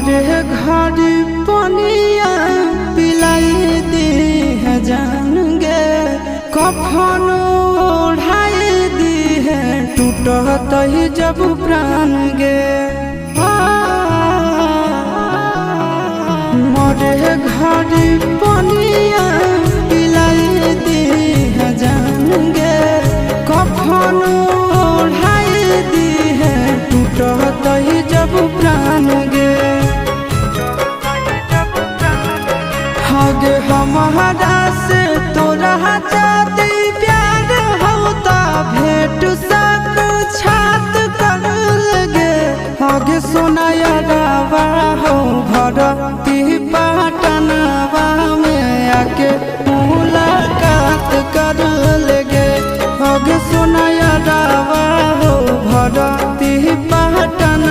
मोरे घर पनिया पिलाई दी है जान गे, कफन ओढ़ाई दी है टूटत ही जब प्राण गे। मोरे घर पनिया पिलाई दी है जान गे, कफन ओढ़ाई दी है टूटत ही जब प्राण गे। हगे हमारा से तोरा जाती प्यार होता भेंट साक्षात कर लगे। हगे सोनाया रावा हो भरती पाटनवा में आके मुलाकात कर लगे। हगे सोनाया रावा हो भरती पाटन